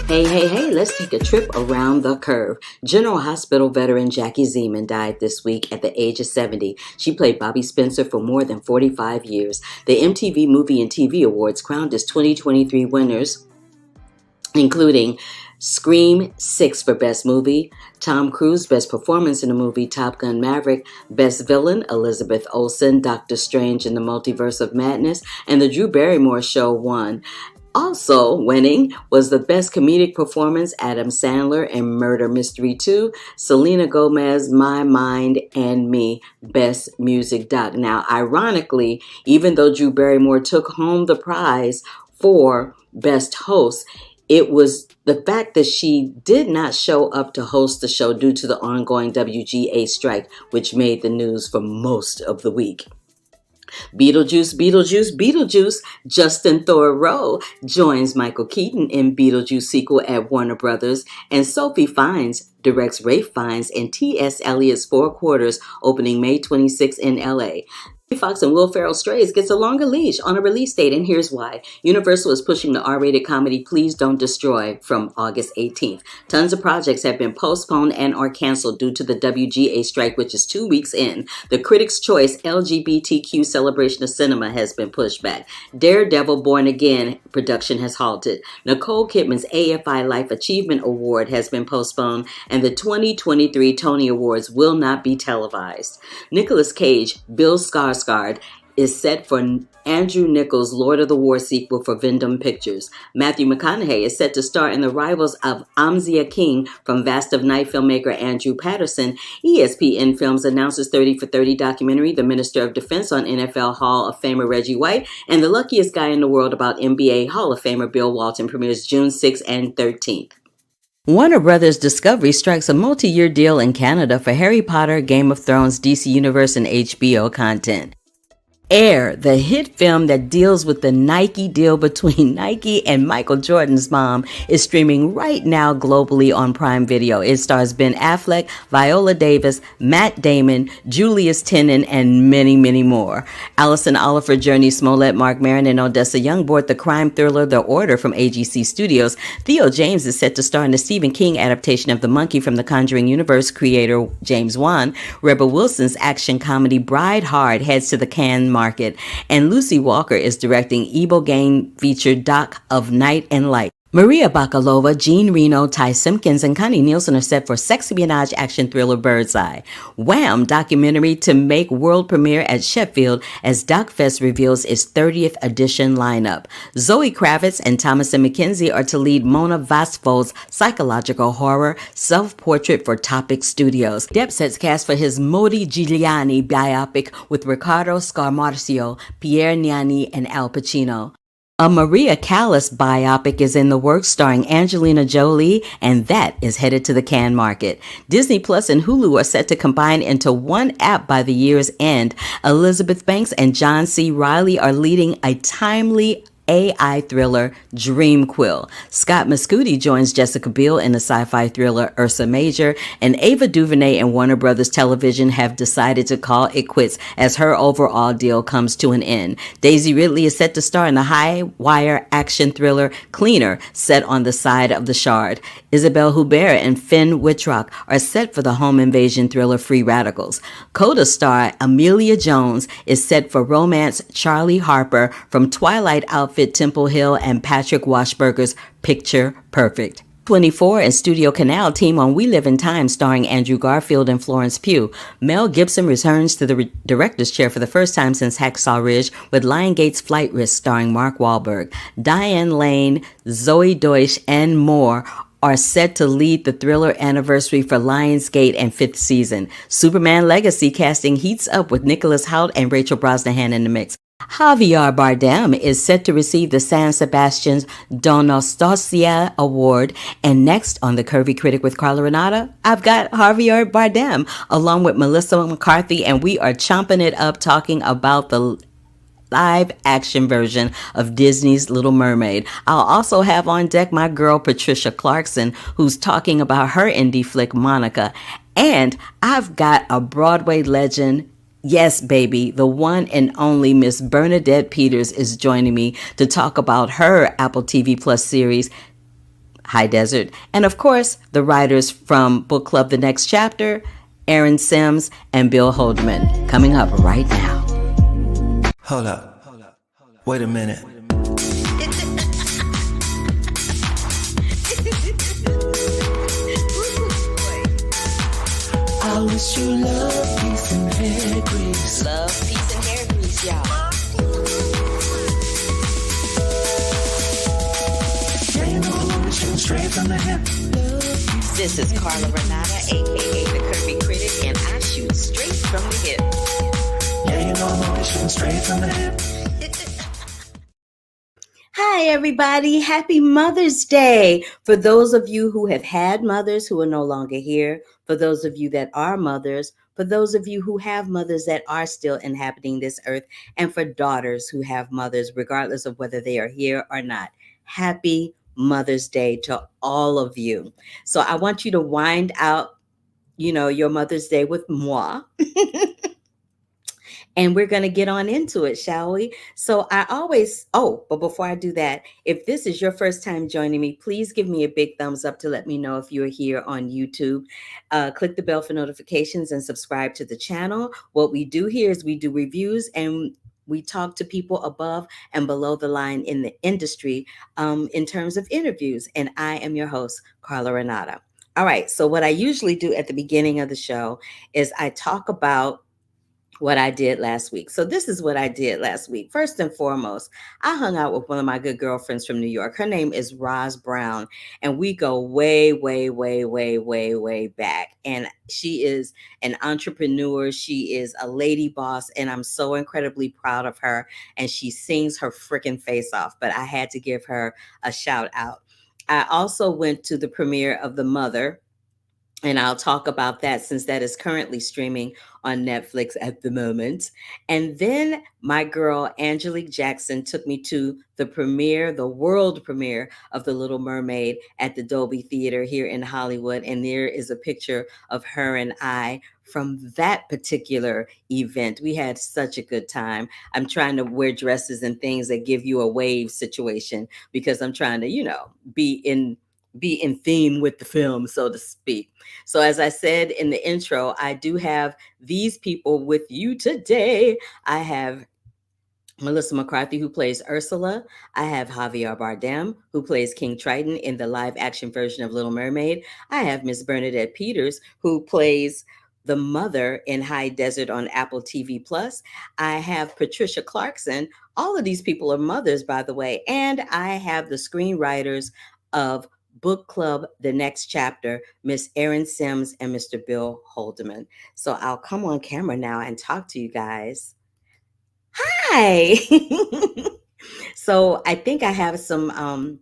Hey, let's take a trip around the curve. General Hospital veteran Jackie Zeman died this week at the age of 70. She played Bobby Spencer for more than 45 years. The MTV Movie and TV Awards crowned as 2023 winners, including Scream 6 for Best Movie, Tom Cruise Best Performance in a Movie, Top Gun Maverick, Best Villain, Elizabeth Olsen, Doctor Strange in the Multiverse of Madness, and The Drew Barrymore Show won. Also winning was the Best Comedic Performance, Adam Sandler in Murder Mystery 2, Selena Gomez, My Mind and Me, Best Music Doc. Now, ironically, even though Drew Barrymore took home the prize for Best Host, it was the fact that she did not show up to host the show due to the ongoing WGA strike, which made the news for most of the week. Beetlejuice. Justin Theroux joins Michael Keaton in Beetlejuice sequel at Warner Brothers, and Sophie Fiennes directs Ralph Fiennes and T.S. Eliot's Four Quarters, opening May 26 in L.A. Fox and Will Ferrell's Strays gets a longer leash on a release date, and here's why. Universal is pushing the R-rated comedy Please Don't Destroy from August 18th. Tons of projects have been postponed and or canceled due to the WGA strike, which is 2 weeks in. The Critics' Choice LGBTQ Celebration of Cinema has been pushed back. Daredevil Born Again production has halted. Nicole Kidman's AFI Life Achievement Award has been postponed, and the 2023 Tony Awards will not be televised. Nicolas Cage, Bill Skarsgård, is set for Andrew Nichols' Lord of the War sequel for Vindom Pictures. Matthew McConaughey is set to star in the rivals of Amzia King from Vast of Night filmmaker Andrew Patterson. ESPN Films announces 30 for 30 documentary, The Minister of Defense on NFL Hall of Famer Reggie White, and The Luckiest Guy in the World about NBA Hall of Famer Bill Walton premieres June 6th and 13th. Warner Brothers Discovery strikes a multi-year deal in Canada for Harry Potter, Game of Thrones, DC Universe, and HBO content. Air, the hit film that deals with the Nike deal between Nike and Michael Jordan's mom, is streaming right now globally on Prime Video. It stars Ben Affleck, Viola Davis, Matt Damon, Julius Tenen, and many, many more. Allison Oliver, Journey Smollett, Mark Maron, and Odessa Young board the crime thriller The Order from AGC Studios. Theo James is set to star in the Stephen King adaptation of The Monkey from the Conjuring universe creator James Wan. Rebel Wilson's action comedy Bride Hard heads to the Cannes market, and Lucy Walker is directing Ibogaine feature doc of Night and Light. Maria Bakalova, Jean Reno, Ty Simpkins, and Connie Nielsen are set for sexy-espionage action thriller Birdseye. Wham! Documentary to make world premiere at Sheffield as DocFest reveals its 30th edition lineup. Zoe Kravitz and Thomasin McKenzie are to lead Mona Vastvold's psychological horror self-portrait for Topic Studios. Depp sets cast for his Modigliani biopic with Riccardo Scarmarcio, Pierre Niani, and Al Pacino. A Maria Callas biopic is in the works starring Angelina Jolie, and that is headed to the Cannes market. Disney Plus and Hulu are set to combine into one app by the year's end. Elizabeth Banks and John C. Reilly are leading a timely AI thriller Dreamquill. Scott Mescudi joins Jessica Biel in the sci-fi thriller Ursa Major, and Ava DuVernay and Warner Brothers Television have decided to call it quits as her overall deal comes to an end. Daisy Ridley is set to star in the high-wire action thriller Cleaner, set on the side of the Shard. Isabelle Huppert and Finn Wittrock are set for the home invasion thriller Free Radicals. Coda star Amelia Jones is set for romance Charlie Harper from Twilight outfit Temple Hill and Patrick Washburger's Picture Perfect. 24 and Studio Canal team on We Live in Time starring Andrew Garfield and Florence Pugh. Mel Gibson returns to the director's chair for the first time since Hacksaw Ridge with Lionsgate's Flight Risk starring Mark Wahlberg. Diane Lane, Zoe Deutsch, and more are set to lead the thriller anniversary for Lionsgate and fifth season. Superman Legacy casting heats up with Nicholas Hoult and Rachel Brosnahan in the mix. Javier Bardem is set to receive the San Sebastian's Donostia Award. And next on The Curvy Critic with Carla Renata, I've got Javier Bardem along with Melissa McCarthy, and we are chomping it up talking about the live action version of Disney's Little Mermaid. I'll also have on deck my girl Patricia Clarkson, who's talking about her indie flick Monica. And I've got a Broadway legend. Yes, baby, the one and only Miss Bernadette Peters is joining me to talk about her Apple TV Plus series, High Desert. And of course, the writers from Book Club The Next Chapter, Erin Sims and Bill Holderman, coming up right now. Hold up. Wait a minute. I wish you love, peace, and hair grease. Love, peace, and hair grease, y'all. Yeah, you know we shoot straight from the hip. This is Carla Renata, a.k.a. The Curvy Critic, and I shoot straight from the hip. Yeah, you know we shoot straight from the hip. Hi, everybody. Happy Mother's Day. For those of you who have had mothers who are no longer here, for those of you that are mothers, for those of you who have mothers that are still inhabiting this earth, and for daughters who have mothers, regardless of whether they are here or not. Happy Mother's Day to all of you. So I want you to wind out, your Mother's Day with moi. And we're going to get on into it, shall we? So but before I do that, if this is your first time joining me, please give me a big thumbs up to let me know if you're here on YouTube. Click the bell for notifications and subscribe to the channel. What we do here is we do reviews and we talk to people above and below the line in the industry in terms of interviews. And I am your host, Carla Renata. All right. So what I usually do at the beginning of the show is I talk about what I did last week. So this is what I did last week. First and foremost, I hung out with one of my good girlfriends from New York. Her name is Roz Brown, and we go way, way, way, way, way, way back. And she is an entrepreneur. She is a lady boss, and I'm so incredibly proud of her. And she sings her freaking face off, but I had to give her a shout out. I also went to the premiere of The Mother, and I'll talk about that since that is currently streaming on Netflix at the moment. And then my girl Angelique Jackson took me to the world premiere of The Little Mermaid at the Dolby Theater here in Hollywood. And there is a picture of her and I from that particular event. We had such a good time. I'm trying to wear dresses and things that give you a wave situation because I'm trying to, be in theme with the film, so to speak. So as I said in the intro, I do have these people with you today. I have Melissa McCarthy, who plays Ursula. I have Javier Bardem, who plays King Triton in the live action version of Little Mermaid. I have Miss Bernadette Peters, who plays the mother in High Desert on Apple TV Plus. I have Patricia Clarkson. All of these people are mothers, by the way. And I have the screenwriters of Book Club The Next Chapter, Miss Erin Sims and Mr. Bill Holderman. So I'll come on camera now and talk to you guys. Hi. So I think I have some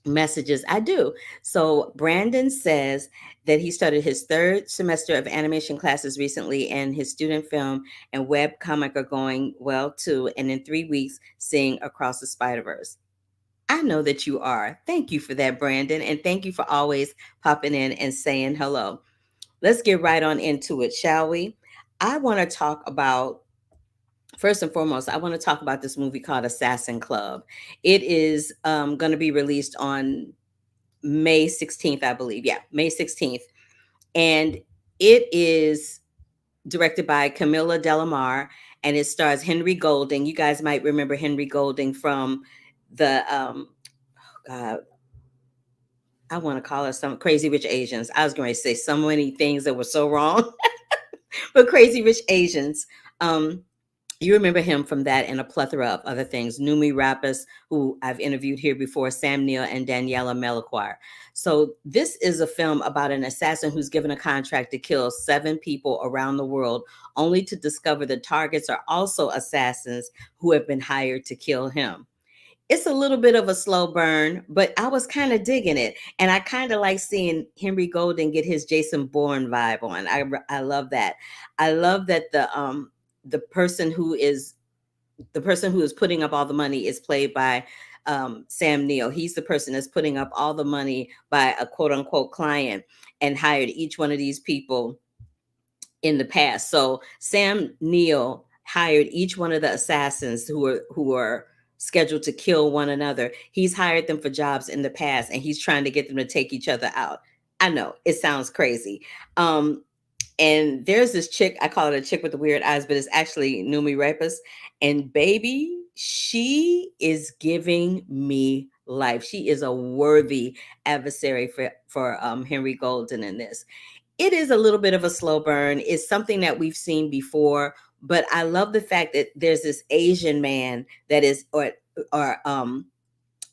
messages. I do. So Brandon says that he started his third semester of animation classes recently, and his student film and web comic are going well too. And in 3 weeks, seeing Across the Spider Verse. I know that you are. Thank you for that, Brandon, and thank you for always popping in and saying hello. Let's get right on into it, shall we? I want to talk about First and foremost, I want to talk about this movie called Assassin Club. It is going to be released on May 16th, I believe. Yeah, May 16th. And it is directed by Camilla Delamar, and it stars Henry Golding. You guys might remember Henry Golding from the, God, I want to call it some Crazy Rich Asians. I was going to say so many things that were so wrong, but Crazy Rich Asians. Um, You remember him from that and a plethora of other things. Numi Rapaz, who I've interviewed here before, Sam Neill, and Daniela Meliquar. So this is a film about an assassin who's given a contract to kill 7 people around the world, only to discover the targets are also assassins who have been hired to kill him. It's a little bit of a slow burn, but I was kind of digging it, and I kind of like seeing Henry Golden get his Jason Bourne vibe on. I love that. I love that the person who is putting up all the money is played by Sam Neill. He's the person that's putting up all the money by a quote unquote client and hired each one of these people in the past. So Sam Neill hired each one of the assassins who are scheduled to kill one another. He's hired them for jobs in the past, and he's trying to get them to take each other out. I know it sounds crazy. Um, and there's this chick, I call it a chick with the weird eyes, but it's actually Numi Rapaz. And baby, she is giving me life. She is a worthy adversary for Henry Golden in this. It is a little bit of a slow burn. It's something that we've seen before, but I love the fact that there's this Asian man that is, or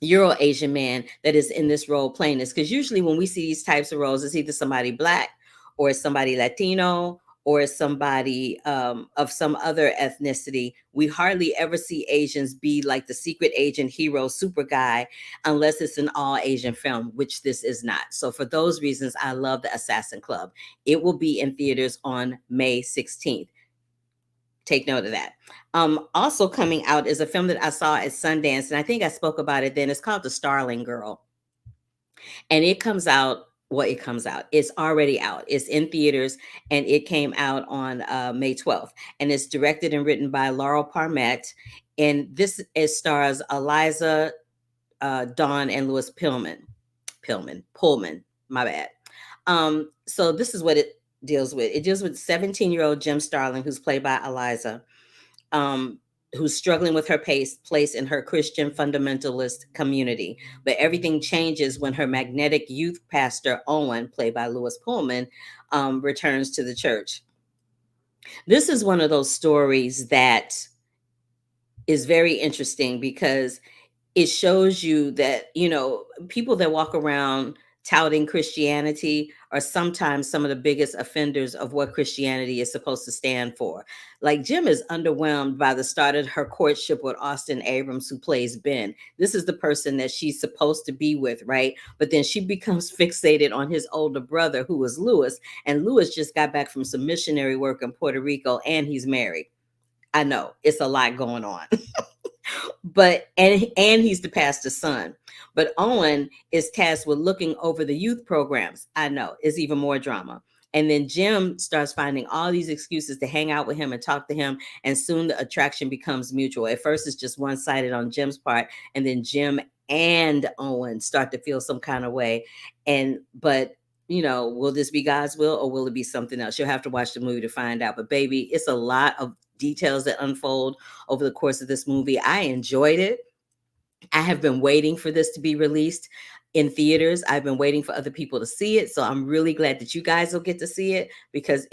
Euro Asian man that is in this role playing this. Because usually when we see these types of roles, it's either somebody black or it's somebody Latino or it's somebody of some other ethnicity. We hardly ever see Asians be like the secret agent hero super guy unless it's an all Asian film, which this is not. So for those reasons, I love the Assassin Club. It will be in theaters on May 16th. Take note of that. Also coming out is a film that I saw at Sundance, and I think I spoke about it then. It's called The Starling Girl, and it comes out. Well, it comes out. It's already out. It's in theaters, and it came out on May 12th. And it's directed and written by Laurel Parmet, and this is stars Eliza, Dawn, and Louis Pullman. My bad. So this is what it deals with. It deals with 17-year-old Jim Starling, who's played by Eliza, um, who's struggling with her place in her Christian fundamentalist community. But everything changes when her magnetic youth pastor, Owen, played by Louis Pullman, returns to the church. This is one of those stories that is very interesting because it shows you that, people that walk around touting Christianity are sometimes some of the biggest offenders of what Christianity is supposed to stand for. Like Jim is underwhelmed by the start of her courtship with Austin Abrams, who plays Ben. This is the person that she's supposed to be with, right? But then she becomes fixated on his older brother, who is Lewis. And Lewis just got back from some missionary work in Puerto Rico, and he's married. I know it's a lot going on. But and he's the pastor's son. But Owen is tasked with looking over the youth programs. I know it's even more drama. And then Jim starts finding all these excuses to hang out with him and talk to him, and soon the attraction becomes mutual. At first it's just one-sided on Jim's part, and then Jim and Owen start to feel some kind of way. And but will this be God's will, or will it be something else? You'll have to watch the movie to find out. But baby, it's a lot of details that unfold over the course of this movie. I enjoyed it. I have been waiting for this to be released in theaters. I've been waiting for other people to see it. So I'm really glad that you guys will get to see it, because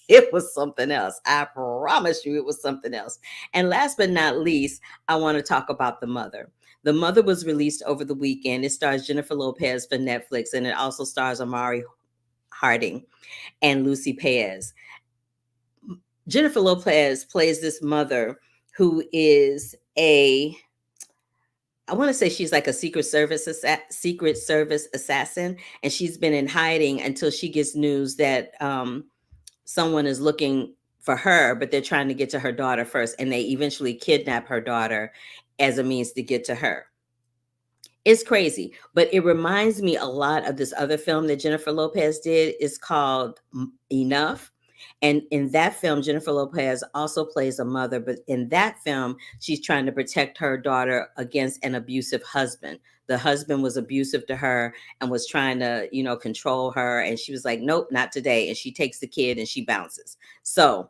it was something else. I promise you it was something else. And last but not least, I want to talk about The Mother. The Mother was released over the weekend. It stars Jennifer Lopez for Netflix, and it also stars Amari Harding and Lucy Perez. Jennifer Lopez plays this mother who is I want to say she's like a secret service assassin, and she's been in hiding until she gets news that someone is looking for her, but they're trying to get to her daughter first, and they eventually kidnap her daughter as a means to get to her. It's crazy, but it reminds me a lot of this other film that Jennifer Lopez did. It's called Enough. And in that film, Jennifer Lopez also plays a mother, but in that film, she's trying to protect her daughter against an abusive husband. The husband was abusive to her and was trying to, control her. And she was like, nope, not today. And she takes the kid and she bounces. So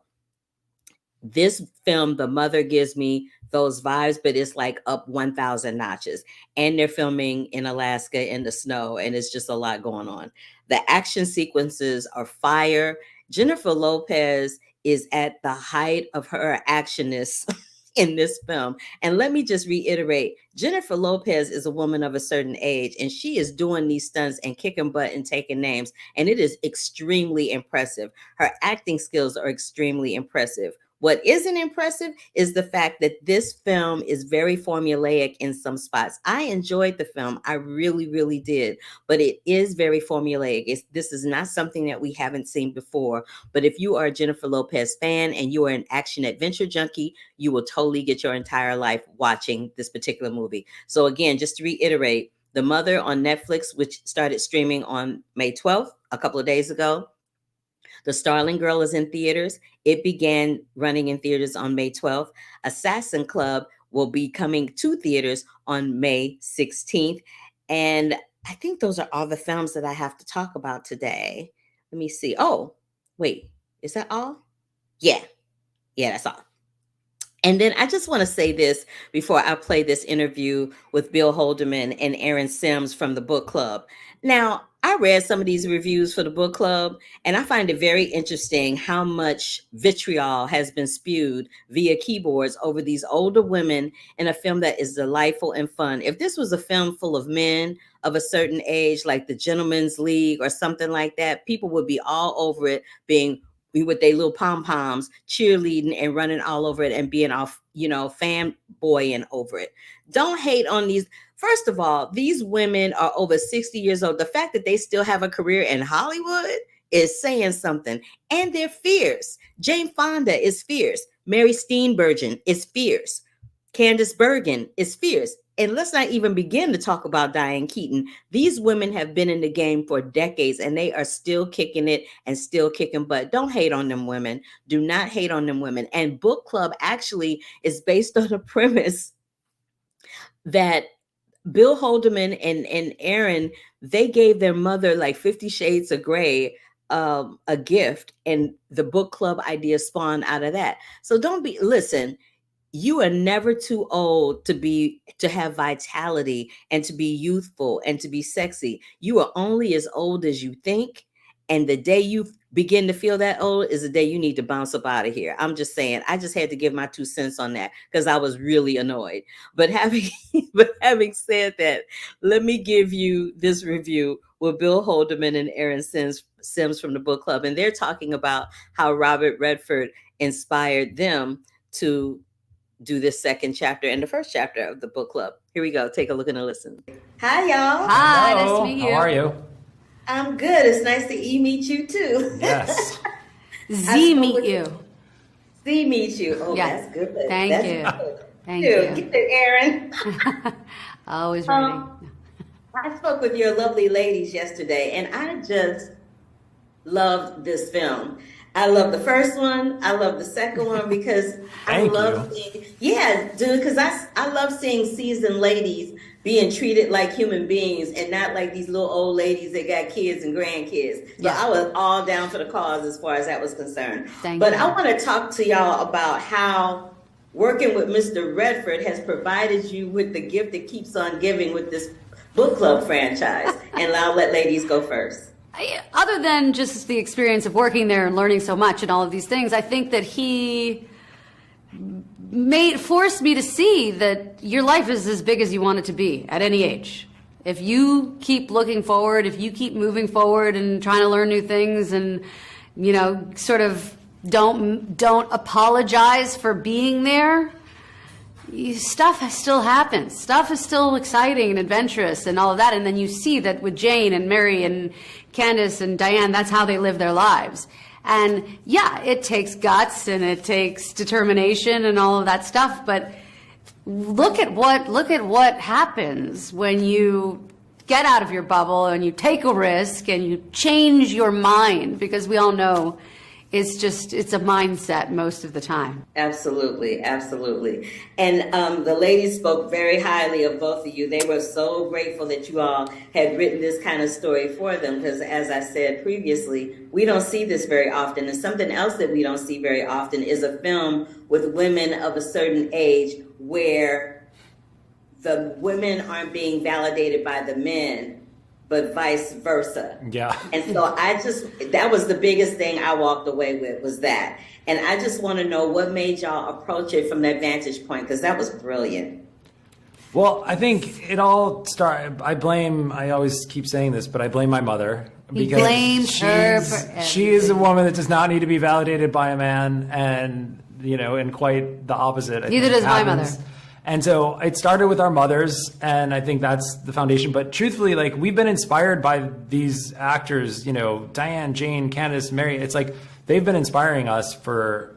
this film, The Mother, gives me those vibes, but it's like up 1,000 notches. And they're filming in Alaska in the snow, and it's just a lot going on. The action sequences are fire. Jennifer Lopez is at the height of her actionness in this film. And let me just reiterate, Jennifer Lopez is a woman of a certain age, and she is doing these stunts and kicking butt and taking names. And it is extremely impressive. Her acting skills are extremely impressive. What isn't impressive is the fact that this film is very formulaic in some spots. I enjoyed the film. I really, really did. But it is very formulaic. This is not something that we haven't seen before. But if you are a Jennifer Lopez fan and you are an action adventure junkie, you will totally get your entire life watching this particular movie. So again, just to reiterate, The Mother on Netflix, which started streaming on May 12th, a couple of days ago. The Starling Girl is in theaters. It began running in theaters on May 12th. Assassin Club will be coming to theaters on May 16th. And I think those are all the films that I have to talk about today. Let me see. Oh, wait, is that all? Yeah, that's all. And then I just want to say this before I play this interview with Bill Holderman and Erin Sims from the book club. Now, I read some of these reviews for the book club, and I find it very interesting how much vitriol has been spewed via keyboards over these older women in a film that is delightful and fun. If this was a film full of men of a certain age, like The Gentleman's League or something like that, people would be all over it, being with their little pom-poms, cheerleading and running all over it and being off, fanboying over it. Don't hate on these. First of all, these women are over 60 years old. The fact that they still have a career in Hollywood is saying something. And they're fierce. Jane Fonda is fierce. Mary Steenburgen is fierce. Candice Bergen is fierce. And let's not even begin to talk about Diane Keaton. These women have been in the game for decades, and they are still kicking it and still kicking butt. Don't hate on them women. Do not hate on them women. And book club actually is based on a premise that Bill Holderman and Erin, they gave their mother like 50 Shades of Grey, a gift, and the book club idea spawned out of that. So listen, you are never too old to have vitality and to be youthful and to be sexy. You are only as old as you think. And the day you begin to feel that old is the day you need to bounce up out of here. I'm just saying, I just had to give my 2 cents on that because I was really annoyed. But having said that, let me give you this review with Bill Holderman and Erin Sims from the book club. And they're talking about how Robert Redford inspired them to do this second chapter and the first chapter of the book club. Here we go. Take a look and a listen. Hi, y'all. Hi, nice to meet you. How are you? I'm good. It's nice to meet you too. Yes. meet you. Meet you. Oh, yes. That's good. Thank that's you. Good. Thank you. Get it, Erin. Always ready. I spoke with your lovely ladies yesterday, and I just loved this film. I love the first one. I love the second one because I love seeing, because I love seeing seasoned ladies being treated like human beings and not like these little old ladies that got kids and grandkids. So I was all down for the cause as far as that was concerned. But I want to talk to y'all about how working with Mr. Redford has provided you with the gift that keeps on giving with this book club franchise. And I'll let ladies go first. Other than just the experience of working there and learning so much and all of these things, I think that he forced me to see that your life is as big as you want it to be at any age. If you keep looking forward, if you keep moving forward and trying to learn new things and, you know, sort of don't apologize for being there, stuff still happens. Stuff is still exciting and adventurous and all of that. And then you see that with Jane and Mary and Candace and Diane, that's how they live their lives. And yeah, it takes guts and it takes determination and all of that stuff. But look at what happens when you get out of your bubble and you take a risk and you change your mind, because we all know it's a mindset most of the time. Absolutely, absolutely. And the ladies spoke very highly of both of you. They were so grateful that you all had written this kind of story for them, because as I said previously, we don't see this very often. And something else that we don't see very often is a film with women of a certain age where the women aren't being validated by the men, but vice versa. Yeah. And so that was the biggest thing I walked away with, was that. And I just want to know what made y'all approach it from that vantage point, because that was brilliant. Well, I think it all started, I always keep saying this, but I blame my mother. He blames her for everything. She is a woman that does not need to be validated by a man, and, you know, and quite the opposite. Neither does my mother. And so it started with our mothers, and I think that's the foundation. But truthfully, like, we've been inspired by these actors, you know, Diane, Jane, Candace, Mary. It's like they've been inspiring us for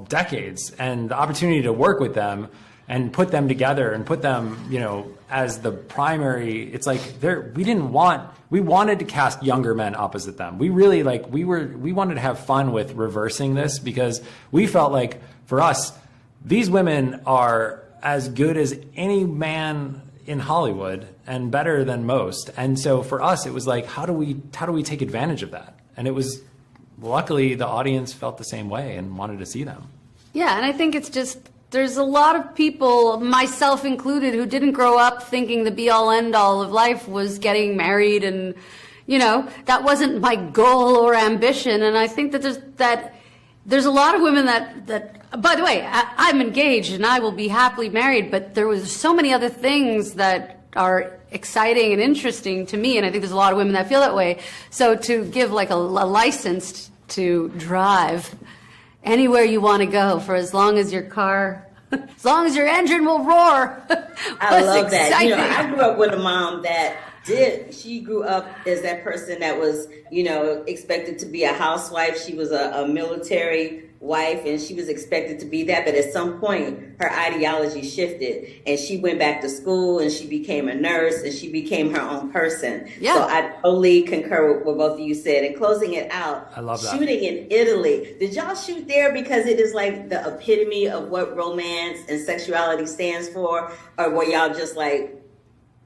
decades, and the opportunity to work with them and put them together and put them, you know, as the primary. It's like we wanted to cast younger men opposite them. We really we wanted to have fun with reversing this, because we felt like, for us, these women are as good as any man in Hollywood and better than most. And so for us, it was like, how do we take advantage of that? And it was, luckily, the audience felt the same way and wanted to see them. Yeah, and I think it's just, there's a lot of people, myself included, who didn't grow up thinking the be-all, end-all of life was getting married, and, you know, that wasn't my goal or ambition. And I think that there's a lot of women that by the way, I'm engaged and I will be happily married, but there was so many other things that are exciting and interesting to me, and I think there's a lot of women that feel that way. So to give like a license to drive anywhere you want to go for as long as your engine will roar. I love that. You know, I grew up with a mom that she grew up as that person that was, you know, expected to be a housewife. She was a military wife, and she was expected to be that. But at some point, her ideology shifted, and she went back to school, and she became a nurse, and she became her own person. Yeah. So I totally concur with what both of you said. And closing it out, I love that. Shooting in Italy. Did y'all shoot there because it is like the epitome of what romance and sexuality stands for? Or were y'all just like,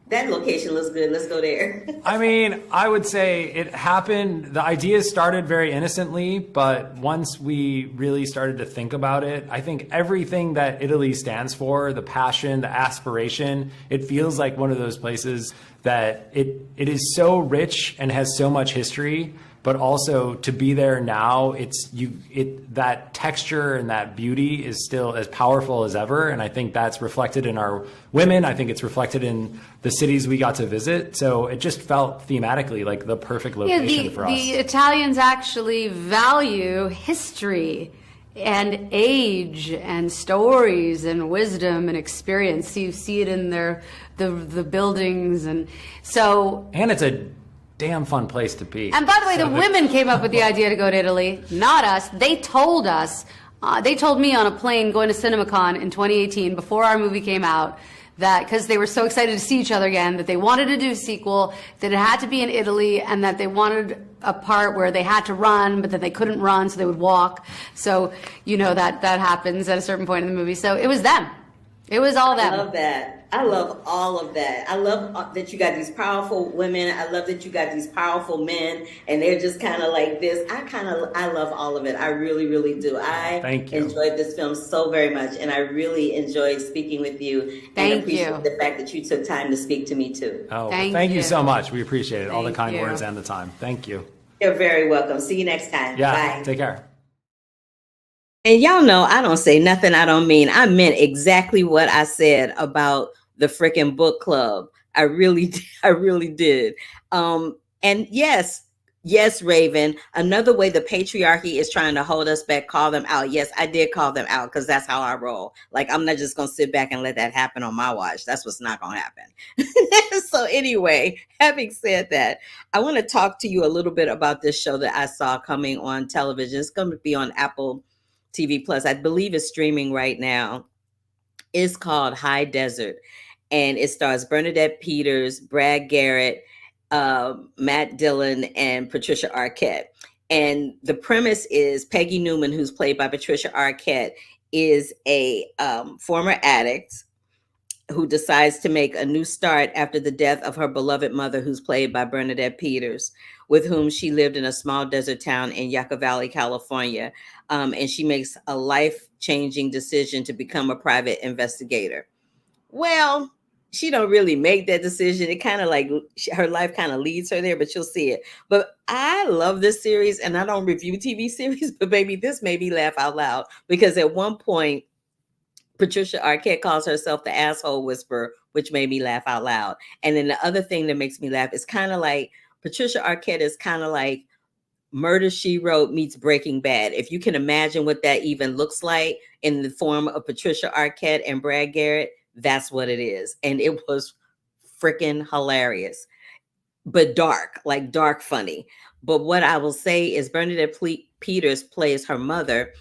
that location looks good, let's go there? I mean, I would say it happened, the idea started very innocently, but once we really started to think about it, I think everything that Italy stands for, the passion, the aspiration, it feels like one of those places that it is so rich and has so much history, but also to be there now, that texture and that beauty is still as powerful as ever. And I think that's reflected in our women. I think it's reflected in the cities we got to visit. So it just felt thematically like the perfect location for us. The Italians actually value history and age and stories and wisdom and experience. You see it in the buildings, and it's a damn fun place to be. And by the way, the women came up with the idea to go to Italy, not us. They told us, they told me on a plane going to CinemaCon in 2018 before our movie came out, that because they were so excited to see each other again, that they wanted to do a sequel, that it had to be in Italy, and that they wanted a part where they had to run, but that they couldn't run, so they would walk. So, you know, that happens at a certain point in the movie. So it was them. It was all them. I love that. I love all of that. I love that you got these powerful women. I love that you got these powerful men, and they're just kind of like this. I love all of it. I really, really do. I Thank you. enjoyed this film so very much, and I really enjoyed speaking with you. And appreciate the fact that you took time to speak to me too. Oh, thank you so much. We appreciate it. All the kind words and the time. Thank you. You're very welcome. See you next time. Yeah. Bye. Take care. And y'all know I don't say nothing I don't mean. I meant exactly what I said about the freaking book club. I really did. And yes, Raven, another way the patriarchy is trying to hold us back, call them out. Yes, I did call them out because that's how I roll. Like, I'm not just going to sit back and let that happen on my watch. That's what's not going to happen. So anyway, having said that, I want to talk to you a little bit about this show that I saw coming on television. It's going to be on Apple TV Plus. I believe it's streaming right now. It's called High Desert, and it stars Bernadette Peters, Brad Garrett, Matt Dillon, and Patricia Arquette. And the premise is Peggy Newman, who's played by Patricia Arquette, is a former addict who decides to make a new start after the death of her beloved mother, who's played by Bernadette Peters, with whom she lived in a small desert town in Yucca Valley, California. And she makes a life-changing decision to become a private investigator. Well, she don't really make that decision. It kind of like her life kind of leads her there, but you'll see it. But I love this series, and I don't review TV series, but baby, this made me laugh out loud because at one point, Patricia Arquette calls herself the asshole whisperer, which made me laugh out loud. And then the other thing that makes me laugh is kind of like Patricia Arquette is kind of like Murder, She Wrote meets Breaking Bad. If you can imagine what that even looks like in the form of Patricia Arquette and Brad Garrett, that's what it is. And it was freaking hilarious, but dark, like dark funny. But what I will say is Bernadette Peters plays her mother.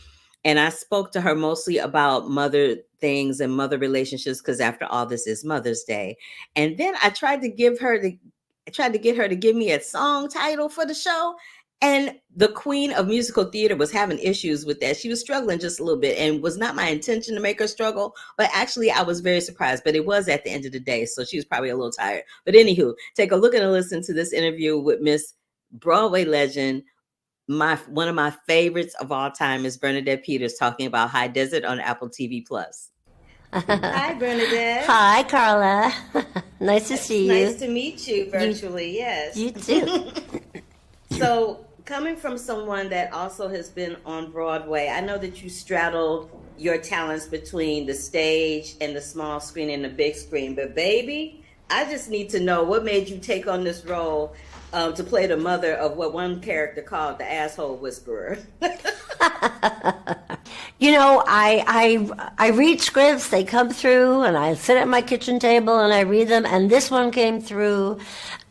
And I spoke to her mostly about mother things and mother relationships because after all, this is Mother's Day. And then I tried to get her to give me a song title for the show. And the queen of musical theater was having issues with that. She was struggling just a little bit, and was not my intention to make her struggle. But actually, I was very surprised. But it was at the end of the day, so she was probably a little tired. But anywho, take a look and a listen to this interview with Miss Broadway legend. One of my favorites of all time is Bernadette Peters talking about High Desert on Apple TV Plus. Hi, Bernadette. Hi, Carla. Nice to see you. Nice to meet you virtually. Yes. You too. So, coming from someone that also has been on Broadway, I know that you straddle your talents between the stage and the small screen and the big screen. But baby, I just need to know what made you take on this role to play the mother of what one character called the asshole whisperer. You know, I read scripts, they come through, and I sit at my kitchen table and I read them, and this one came through,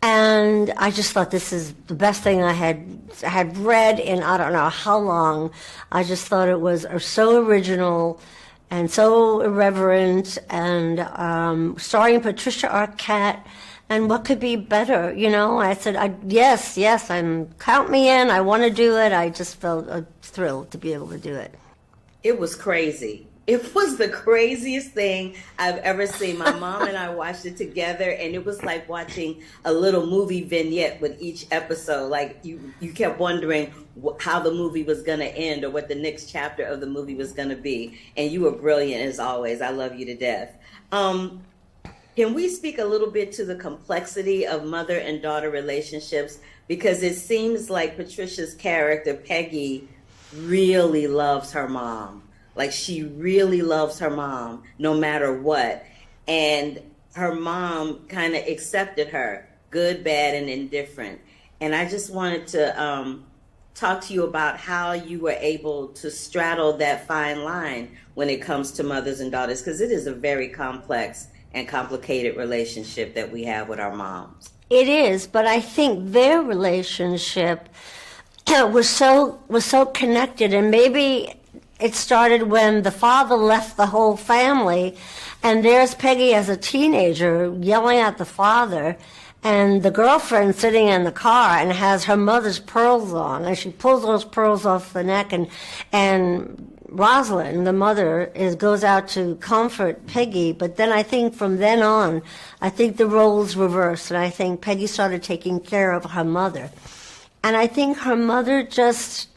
and I just thought this is the best thing I had read in I don't know how long. I just thought it was so original and so irreverent, and starring Patricia Arquette. And what could be better, you know? I said, yes, count me in. I want to do it. I just felt a thrill to be able to do it. It was crazy. It was the craziest thing I've ever seen. My mom and I watched it together, and it was like watching a little movie vignette with each episode. Like you kept wondering how the movie was going to end or what the next chapter of the movie was going to be. And you were brilliant as always. I love you to death. Can we speak a little bit to the complexity of mother and daughter relationships? Because it seems like Patricia's character, Peggy, really loves her mom. Like she really loves her mom no matter what. And her mom kind of accepted her, good, bad, and indifferent. And I just wanted to talk to you about how you were able to straddle that fine line when it comes to mothers and daughters, because it is a very complex and complicated relationship that we have with our moms. It is, but I think their relationship was so connected, and maybe it started when the father left the whole family, and there's Peggy as a teenager yelling at the father, and the girlfriend sitting in the car and has her mother's pearls on, and she pulls those pearls off the neck, and Rosalind, the mother, goes out to comfort Peggy, but then I think from then on, I think the roles reversed, and I think Peggy started taking care of her mother. And I think her mother just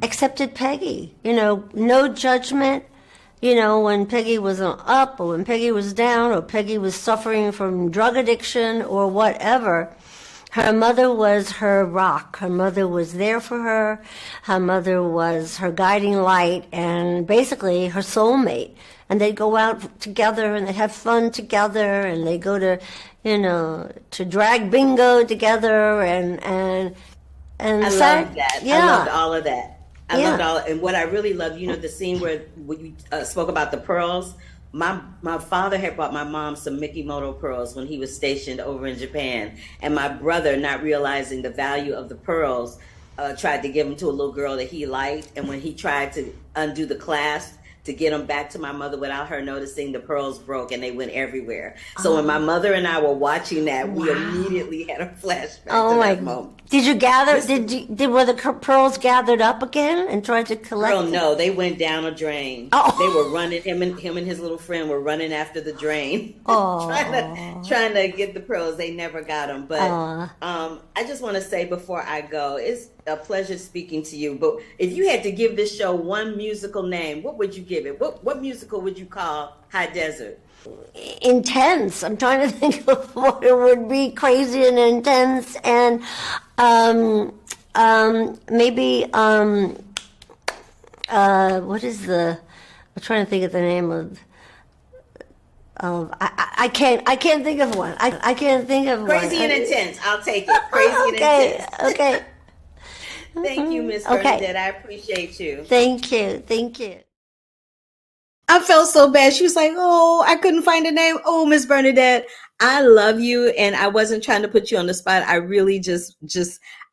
accepted Peggy, no judgment. When Peggy was up or when Peggy was down or Peggy was suffering from drug addiction or whatever, her mother was her rock. Her mother was there for her. Her mother was her guiding light and basically her soulmate. And they'd go out together and they'd have fun together and they'd go to, to drag bingo together and I love that. Yeah. I loved all of that. I loved all, and what I really loved, the scene where you spoke about the pearls. My father had bought my mom some Mikimoto pearls when he was stationed over in Japan, and my brother, not realizing the value of the pearls, tried to give them to a little girl that he liked, and when he tried to undo the clasp to get them back to my mother without her noticing, the pearls broke and they went everywhere. So when my mother and I were watching that, we immediately had a flashback to that moment. Did you gather? Were the pearls gathered up again and tried to collect? Girl, no, they went down a drain. Oh. They were running. Him and his little friend were running after the drain, trying to get the pearls. They never got them. But I just want to say before I go, it's a pleasure speaking to you. But if you had to give this show one musical name, what would you give it? What musical would you call High Desert? Intense. I'm trying to think of what it would be. Crazy and intense, and maybe what is the? I'm trying to think of the name of. I can't think of one. I can't think of Crazy one. and Intense. I'll take it. Crazy and Intense. Okay. Thank you, Miss Bernadette. I appreciate you. Thank you. I felt so bad. She was like, "Oh, I couldn't find a name." Oh, Miss Bernadette, I love you, and I wasn't trying to put you on the spot. I really just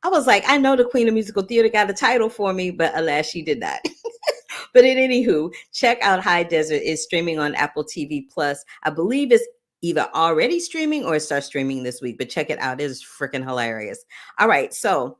I was like, I know the Queen of Musical Theater got a title for me, but alas, she did not. But anywho, check out High Desert. It's streaming on Apple TV Plus. I believe it's either already streaming or it starts streaming this week, but check it out. It is freaking hilarious. All right, so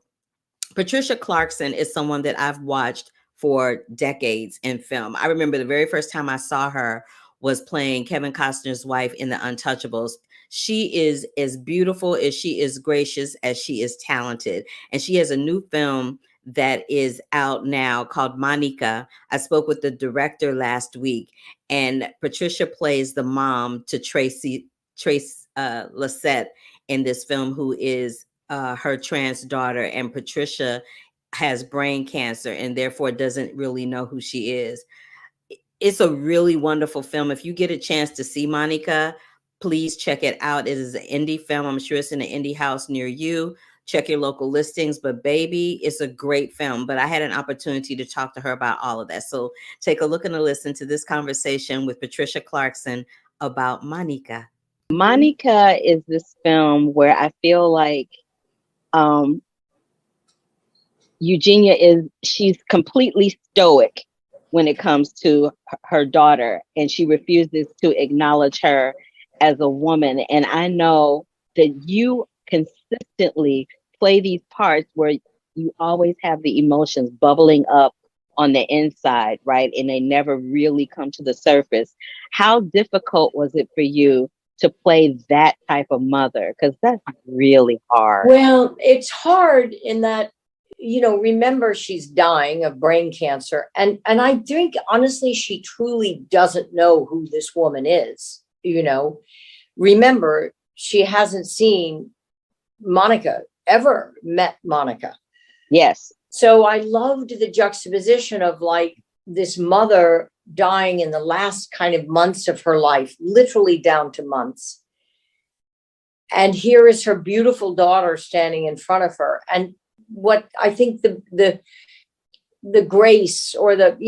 Patricia Clarkson is someone that I've watched for decades in film. I remember the very first time I saw her was playing Kevin Costner's wife in The Untouchables. She is as beautiful as she is gracious as she is talented. And she has a new film that is out now called Monica. I spoke with the director last week, and Patricia plays the mom to Trace Lysette in this film, who is her trans daughter. And Patricia has brain cancer and therefore doesn't really know who she is. It's a really wonderful film. If you get a chance to see Monica, please check it out. It is an indie film. I'm sure it's in an indie house near you. Check your local listings, but baby, it's a great film. But I had an opportunity to talk to her about all of that. So take a look and a listen to this conversation with Patricia Clarkson about Monica. Monica is this film where I feel like Eugenia she's completely stoic when it comes to her daughter, and she refuses to acknowledge her as a woman. And I know that you consistently play these parts where you always have the emotions bubbling up on the inside, right? And they never really come to the surface. How difficult was it for you to play that type of mother? Because that's really hard. Well, it's hard in that, remember, she's dying of brain cancer. And I think, honestly, she truly doesn't know who this woman is. Remember, she hasn't seen Monica, ever met Monica. Yes. So I loved the juxtaposition of like this mother dying in the last kind of months of her life, literally down to months. And here is her beautiful daughter standing in front of her. And what I think the grace or the,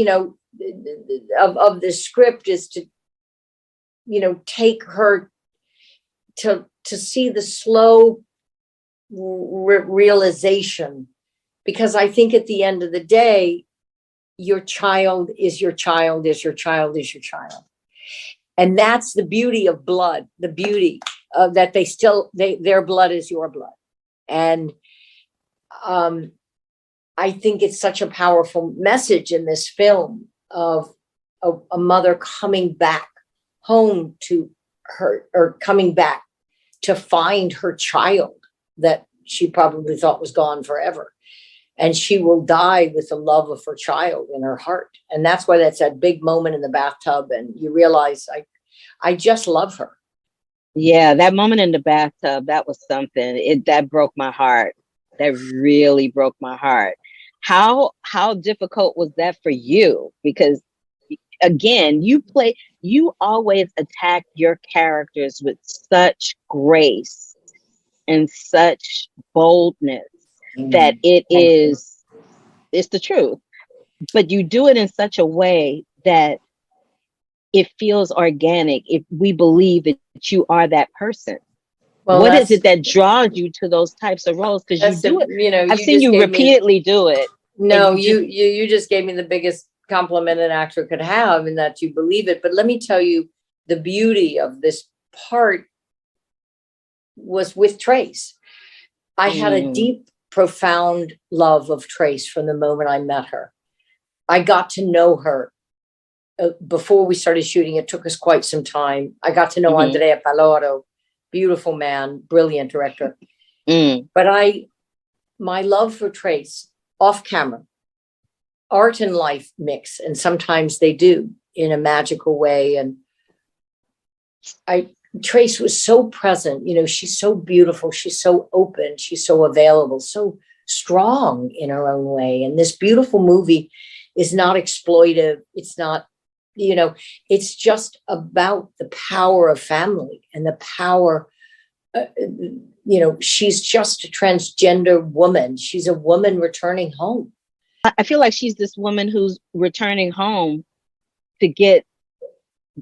of the script is to, take her to see the slow realization, because I think at the end of the day, your child is your child is your child is your child. And that's the beauty of blood, the beauty that their blood is your blood. And I think it's such a powerful message in this film of a mother coming back home to her, or coming back to find her child that she probably thought was gone forever. And she will die with the love of her child in her heart. And that's why that's that big moment in the bathtub. And you realize, I just love her. Yeah, that moment in the bathtub, that was something. That broke my heart. That really broke my heart. How difficult was that for you? Because again, you always attack your characters with such grace and such boldness that it's the truth. But you do it in such a way that it feels organic if we believe that you are that person. Well, what is it that draws you to those types of roles? Because you do it. I've seen you repeatedly do it. No, you just gave me the biggest compliment an actor could have, in that you believe it. But let me tell you, the beauty of this part was with Trace. I had a deep, profound love of Trace from the moment I met her. I got to know her before we started shooting. It took us quite some time. I got to know Andrea Paloro, beautiful man, brilliant director. But my love for Trace, off camera, art and life mix, and sometimes they do in a magical way. And Trace was so present. She's so beautiful. She's so open. She's so available, so strong in her own way. And this beautiful movie is not exploitive. It's not, it's just about the power of family and the power. She's just a transgender woman. She's a woman returning home. I feel like she's this woman who's returning home to get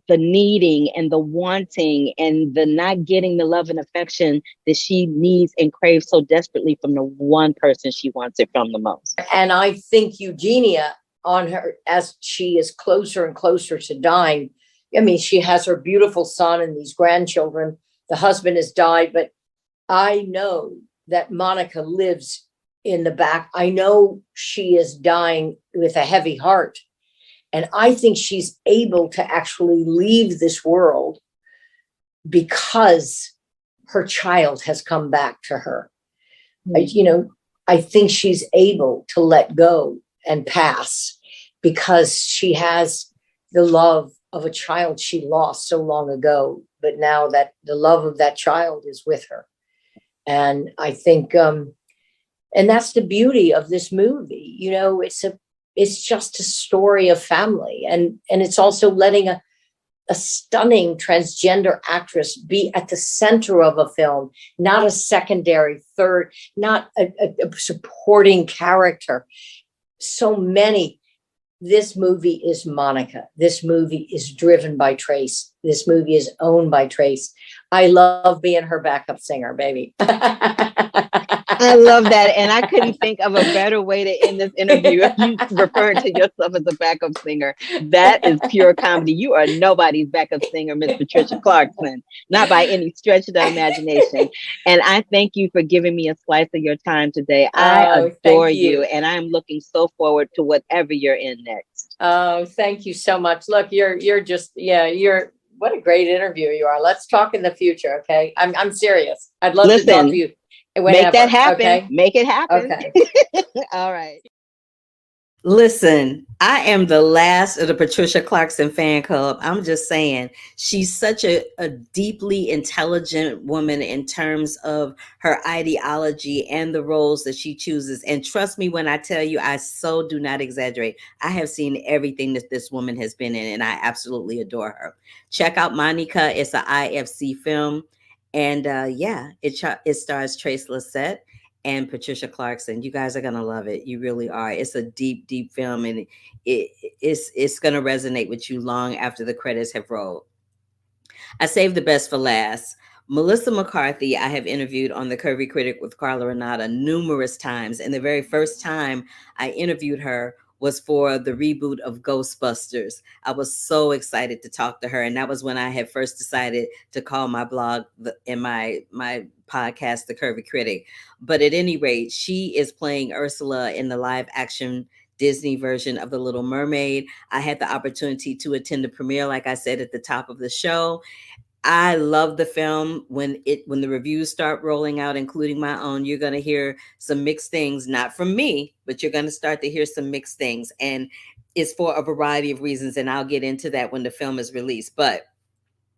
the needing and the wanting and the not getting the love and affection that she needs and craves so desperately from the one person she wants it from the most. And I think Eugenia, on her, as she is closer and closer to dying, I mean, she has her beautiful son and these grandchildren. The husband has died, but I know that Monica lives in the back. I know she is dying with a heavy heart. And I think she's able to actually leave this world because her child has come back to her. I think she's able to let go and pass because she has the love of a child she lost so long ago. But now that the love of that child is with her. And I think, and that's the beauty of this movie. It's just a story of family. And it's also letting a stunning transgender actress be at the center of a film, not a secondary, third, not a supporting character. So many. This movie is Monica. This movie is driven by Trace. This movie is owned by Trace. I love being her backup singer, baby. I love that. And I couldn't think of a better way to end this interview if you referred to yourself as a backup singer. That is pure comedy. You are nobody's backup singer, Miss Patricia Clarkson, not by any stretch of the imagination. And I thank you for giving me a slice of your time today. I adore you. And I'm looking so forward to whatever you're in next. Oh, thank you so much. Look, you're just, what a great interview you are. Let's talk in the future. Okay. I'm serious. I'd love to talk to you. Whenever. Make that happen. Okay? Make it happen. Okay. All right. Listen, I am the last of the Patricia Clarkson fan club. I'm just saying, she's such a deeply intelligent woman in terms of her ideology and the roles that she chooses. And trust me when I tell you, I so do not exaggerate. I have seen everything that this woman has been in, and I absolutely adore her. Check out Monica. It's an IFC film. And it stars Trace Lysette and Patricia Clarkson. You guys are going to love it. You really are. It's a deep, deep film, and it's going to resonate with you long after the credits have rolled. I saved the best for last. Melissa McCarthy, I have interviewed on The Curvy Critic with Carla Renata numerous times. And the very first time I interviewed her was for the reboot of Ghostbusters. I was so excited to talk to her, and that was when I had first decided to call my blog and my podcast The Curvy Critic. But at any rate, she is playing Ursula in the live action Disney version of The Little Mermaid. I had the opportunity to attend the premiere, like I said at the top of the show. I love the film. When the reviews start rolling out, including my own, you're going to hear some mixed things, not from me, but you're going to start to hear some mixed things. And it's for a variety of reasons. And I'll get into that when the film is released. But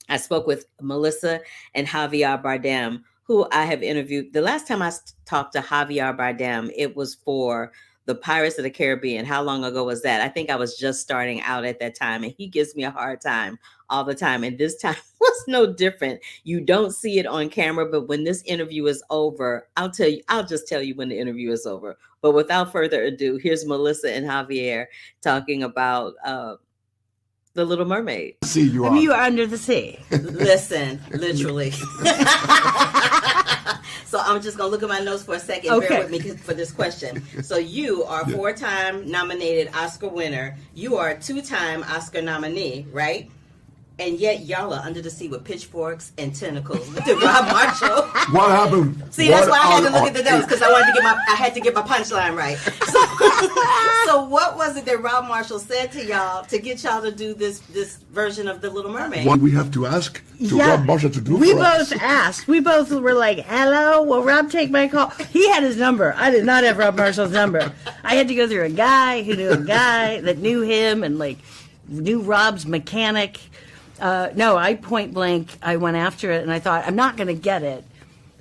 I spoke with Melissa and Javier Bardem, who I have interviewed. The last time I talked to Javier Bardem, it was for the Pirates of the Caribbean. How long ago was that? I think I was just starting out at that time, and he gives me a hard time all the time. And this time was no different. You don't see it on camera, but when this interview is over, I'll just tell you when the interview is over. But without further ado, here's Melissa and Javier talking about The Little Mermaid. See, you are. You are under the sea. Listen, literally. So I'm just going to look at my notes for a second. Okay. Bear with me for this question. So you are a 4-time nominated Oscar winner. You are a 2-time Oscar nominee, right? And yet y'all are under the sea with pitchforks and tentacles. Look at Rob Marshall. What happened? See, that's why I had to look at the notes, because I had to get my punchline right. So what was it that Rob Marshall said to y'all to get y'all to do this version of The Little Mermaid? What we have to ask to Rob Marshall to do We for us. both asked. We both were like, hello, will Rob take my call? He had his number. I did not have Rob Marshall's number. I had to go through a guy who knew a guy that knew him and like knew Rob's mechanic. No, I point blank, I went after it and I thought, I'm not going to get it.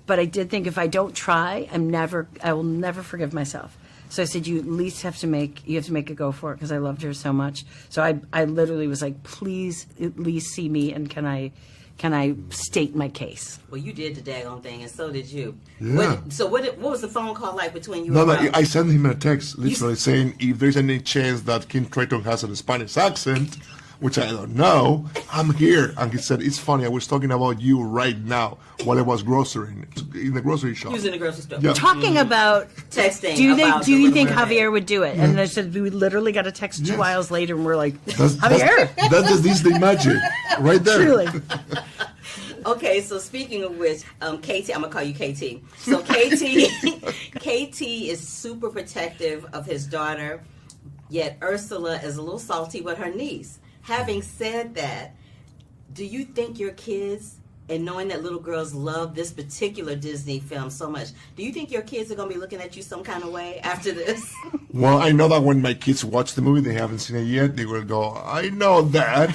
But I did think if I don't try, I will never forgive myself. So I said, you at least have to make a go for it, because I loved her so much. So I literally was like, please at least see me, and can I state my case? Well, you did the daggone thing, and so did you. Yeah. What was the phone call like between you No, and no, Rob? I sent him a text literally saying if there's any chance that Kim Triton has a Spanish accent, which I don't know, I'm here. And he said, it's funny, I was talking about you right now while I was in the grocery shop. He was in the grocery store. Yeah. Talking about Texting. do you about think The think Little Mermaid. Javier would do it? And I said we literally got a text 2 Yes. hours later, and we're like, That's Javier. that's the Disney magic right there. Truly. Okay, so speaking of which, KT, I'm gonna call you KT. So KT is super protective of his daughter, yet Ursula is a little salty with her niece. Having said that, do you think your kids, and knowing that little girls love this particular Disney film so much, do you think your kids are gonna be looking at you some kind of way after this? Well, I know that when my kids watch the movie, they haven't seen it yet, they will go, I know that.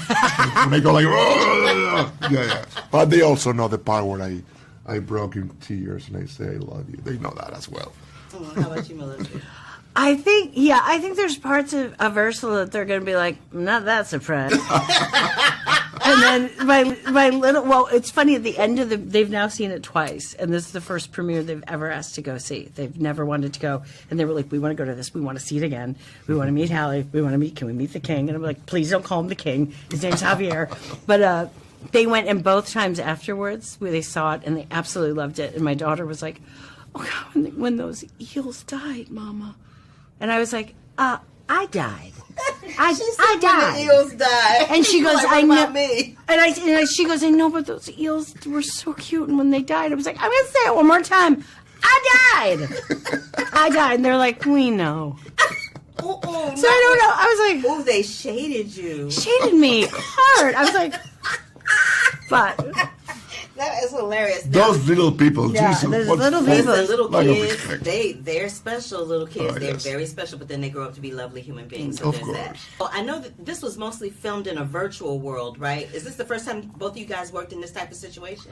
And they go like, oh, yeah. But they also know the part where I broke in tears and I say, I love you. They know that as well. How about you, Melissa? I think there's parts of Ursula that they're going to be like, I'm not that surprised. And then my little, well, it's funny, at the end of they've now seen it twice, and this is the first premiere they've ever asked to go see. They've never wanted to go, and they were like, we want to go to this, we want to see it again, we want to meet Hallie, can we meet the king? And I'm like, please don't call him the king, his name's Javier. But they went, and both times afterwards, where they saw it, and they absolutely loved it, and my daughter was like, oh God, when those eels died, Mama. And I was like, I died. I died. The eels died. And she goes, Like, I what know. about me? And she goes, I know, but those eels were so cute. And when they died, I was like, I'm going to say it one more time. I died. I died. And they're like, we know. So I don't know. I was like, Oh, they shaded you. shaded me hard. I was like, but That is hilarious. Those little people, Yeah, Jesus. those what little fun. people. Listen, little Lack of kids, respect. they're special little kids. Oh, They're yes. very special, but then they grow up to be lovely human beings. So Of there's that. course. Well, I know that this was mostly filmed in a virtual world, right? Is this the first time both of you guys worked in this type of situation?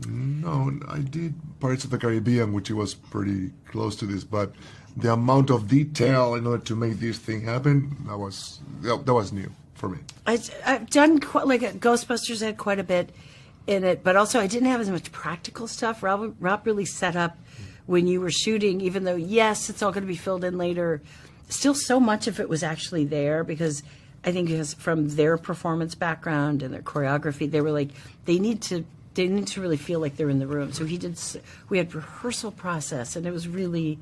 No, I did Pirates of the Caribbean, which was pretty close to this, but the amount of detail in order to make this thing happen, that was new for me. I've done quite, like Ghostbusters had quite a bit in it, but also I didn't have as much practical stuff. Rob really set up when you were shooting, even though, yes, it's all going to be filled in later, still so much of it was actually there, because I think it was from their performance background and their choreography, they were like, they need to really feel like they're in the room. So we had rehearsal process, and it was really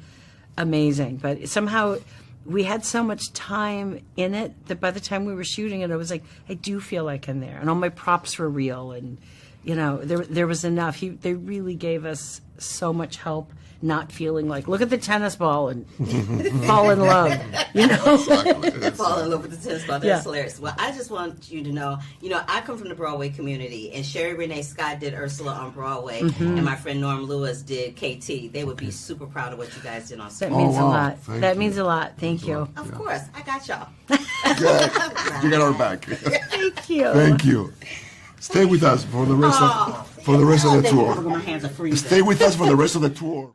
amazing. But somehow we had so much time in it that by the time we were shooting it, I was like, I do feel like I'm there, and all my props were real, and there was enough. They really gave us so much help, not feeling like, look at the tennis ball and fall in love, Fall in love with the tennis ball. That's Yeah. hilarious. Well, I just want you to know, I come from the Broadway community, and Sherry Renee Scott did Ursula on Broadway, and my friend Norm Lewis did KT. They would be super proud of what you guys did on That stage. means a wow. lot. Thank That you. means a lot. Thank you. Of course, I got y'all. You got our back. Thank you. Thank you. Stay with us for the rest of the tour. My hands are freezing. Stay with us for the rest of the tour.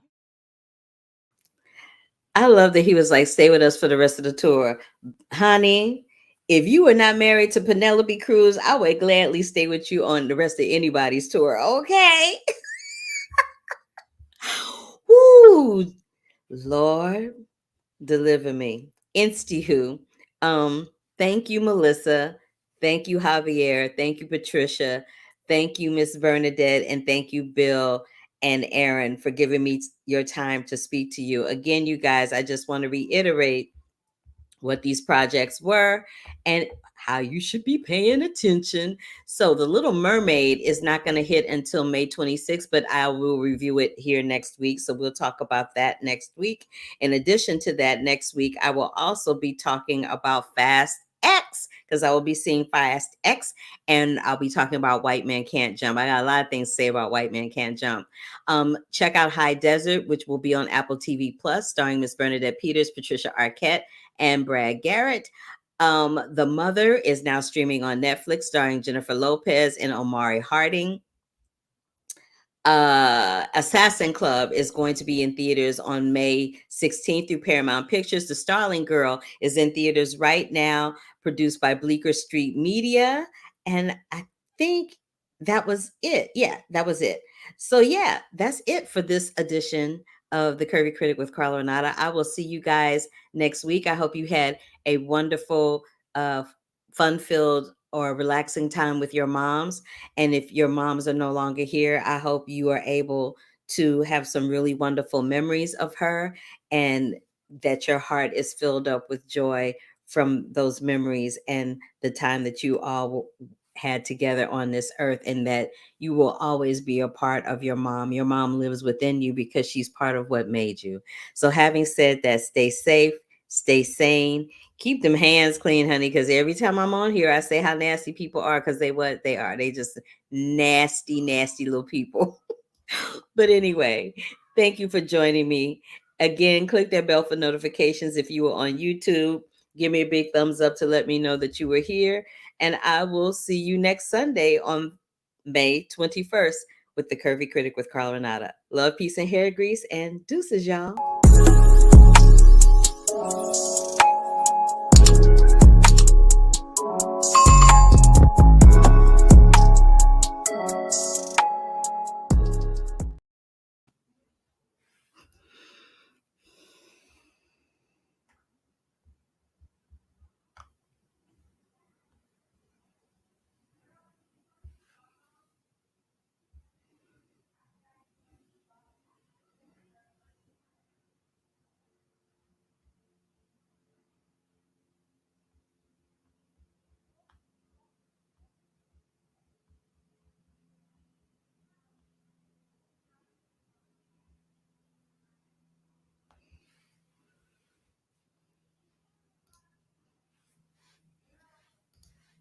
I love that he was like, stay with us for the rest of the tour. Honey, if you were not married to Penelope Cruz, I would gladly stay with you on the rest of anybody's tour. Okay. Woo. Lord, deliver me. Insti-hoo. Thank you, Melissa. Thank you, Javier. Thank you, Patricia. Thank you, Miss Bernadette. And thank you, Bill and Erin, for giving me your time to speak to you. Again, you guys, I just want to reiterate what these projects were and how you should be paying attention. So The Little Mermaid is not going to hit until May 26th, but I will review it here next week. So we'll talk about that next week. In addition to that, next week, I will also be talking about Fast X, because I will be seeing Fast X, and I'll be talking about White Man Can't Jump. I got a lot of things to say about White Man Can't Jump. Check out High Desert, which will be on Apple TV Plus, starring Miss Bernadette Peters, Patricia Arquette, and Brad Garrett. The Mother is now streaming on Netflix, starring Jennifer Lopez and Omari Harding. Assassin Club is going to be in theaters on May 16th through Paramount Pictures. The Starling Girl is in theaters right now, produced by Bleecker Street Media. And I think that was it. Yeah, that was it. So yeah, that's it for this edition of The Curvy Critic with Carla Renata. I will see you guys next week. I hope you had a wonderful, fun-filled or relaxing time with your moms. And if your moms are no longer here, I hope you are able to have some really wonderful memories of her, and that your heart is filled up with joy from those memories and the time that you all had together on this earth, and that you will always be a part of your mom. Your mom lives within you because she's part of what made you. So having said that, stay safe, stay sane, keep them hands clean, honey, because every time I'm on here, I say how nasty people are, because what they are. They just nasty, nasty little people. But anyway, thank you for joining me. Again, click that bell for notifications if you were on YouTube. Give me a big thumbs up to let me know that you were here. And I will see you next Sunday on May 21st with The Curvy Critic with Carla Renata. Love, peace, and hair grease, and deuces, y'all.